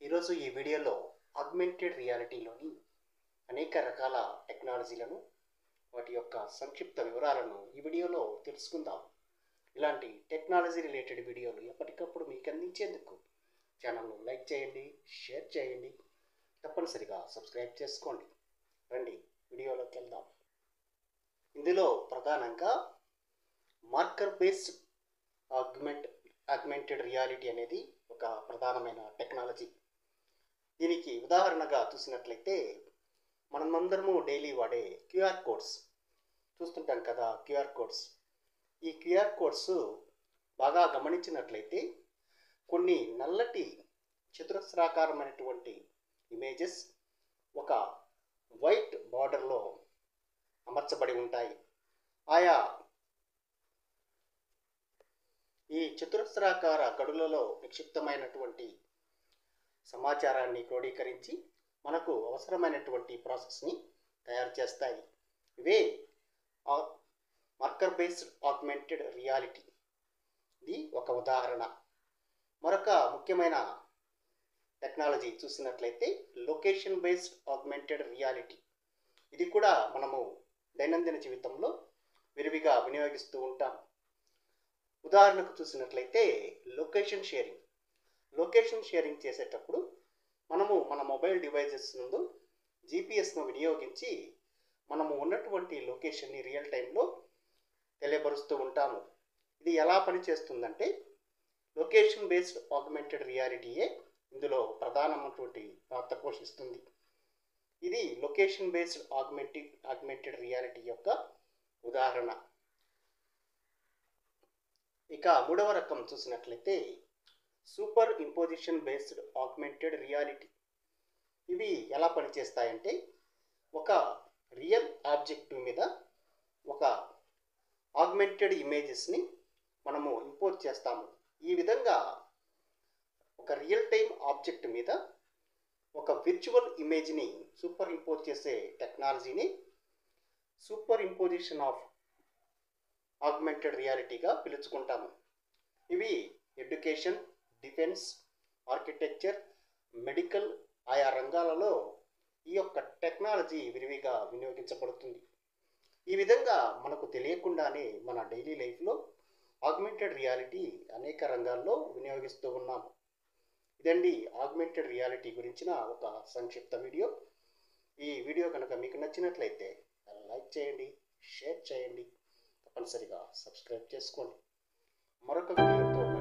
ఈరోజు ఈ వీడియోలో ఆగ్మెంటెడ్ రియాలిటీలోని అనేక రకాల టెక్నాలజీలను వాటి యొక్క సంక్షిప్త వివరాలను ఈ వీడియోలో తెలుసుకుందాం. ఇలాంటి టెక్నాలజీ రిలేటెడ్ వీడియోలు ఎప్పటికప్పుడు మీకు అందించేందుకు ఛానల్ను లైక్ చేయండి, షేర్ చేయండి, తప్పనిసరిగా సబ్స్క్రైబ్ చేసుకోండి. రండి వీడియోలోకి వెళ్దాం. ఇందులో ప్రధానంగా మార్కర్ బేస్డ్ ఆగ్మెంటెడ్ రియాలిటీ అనేది ఒక ప్రధానమైన టెక్నాలజీ. దీనికి ఉదాహరణగా చూసినట్లయితే మనమందరము డైలీ వాడే క్యూఆర్ కోడ్స్ చూస్తుంటాం కదా. ఈ క్యూఆర్ కోడ్స్ బాగా గమనించినట్లయితే కొన్ని నల్లటి చతురస్రాకారమైనటువంటి ఇమేజెస్ ఒక వైట్ బార్డర్లో అమర్చబడి ఉంటాయి. ఆయా ఈ చతురస్రాకార గడులలో నిక్షిప్తమైనటువంటి సమాచారాన్ని క్రోడీకరించి మనకు అవసరమైనటువంటి ప్రాసెస్ని తయారు చేస్తాయి. ఇవే మార్కర్ బేస్డ్ ఆగ్మెంటెడ్ రియాలిటీ. ఇది ఒక ఉదాహరణ. మరొక ముఖ్యమైన టెక్నాలజీ చూసినట్లయితే లొకేషన్ బేస్డ్ ఆగ్మెంటెడ్ రియాలిటీ. ఇది కూడా మనము దైనందిన జీవితంలో విరివిగా వినియోగిస్తూ ఉంటాం. ఉదాహరణకు చూసినట్లయితే లొకేషన్ షేరింగ్ చేసేటప్పుడు మనము మన మొబైల్ డివైజెస్ నందు జీపీఎస్ను వినియోగించి మనము ఉన్నటువంటి లొకేషన్ని రియల్ టైంలో తెలియపరుస్తూ ఉంటాము. ఇది ఎలా పనిచేస్తుందంటే లొకేషన్ బేస్డ్ ఆగ్మెంటెడ్ రియాలిటీయే ఇందులో ప్రధానమైనటువంటి పాత్ర పోషిస్తుంది. ఇది లొకేషన్ బేస్డ్ ఆగ్మెంటెడ్ రియాలిటీ యొక్క ఉదాహరణ. ఇక మూడవ రకం చూసినట్లయితే super imposition based augmented reality. ఇవి ఎలా పనిచేస్తాయంటే ఒక రియల్ ఆబ్జెక్టివ్ మీద ఒక ఆగ్మెంటెడ్ ఇమేజెస్ని మనము ఇంపోజ్ చేస్తాము. ఈ విధంగా ఒక రియల్ టైమ్ ఆబ్జెక్ట్ మీద ఒక విర్చువల్ ఇమేజ్ని సూపర్ ఇంపోజ్ చేసే టెక్నాలజీని సూపర్ ఇంపోజిషన్ ఆఫ్ ఆగ్మెంటెడ్ రియాలిటీగా పిలుచుకుంటాము. ఇవి ఎడ్యుకేషన్, డిఫెన్స్, ఆర్కిటెక్చర్, మెడికల్ ఆయా రంగాలలో ఈ యొక్క టెక్నాలజీ విరివిగా వినియోగించబడుతుంది. ఈ విధంగా మనకు తెలియకుండానే మన డైలీ లైఫ్లో ఆగ్మెంటెడ్ రియాలిటీ అనేక రంగాల్లో వినియోగిస్తూ ఉన్నాము. ఇదండి ఆగ్మెంటెడ్ రియాలిటీ గురించిన ఒక సంక్షిప్త వీడియో. ఈ వీడియో కనుక మీకు నచ్చినట్లయితే లైక్ చేయండి, షేర్ చేయండి, తప్పనిసరిగా సబ్స్క్రైబ్ చేసుకోండి. మరొక వీడియోతో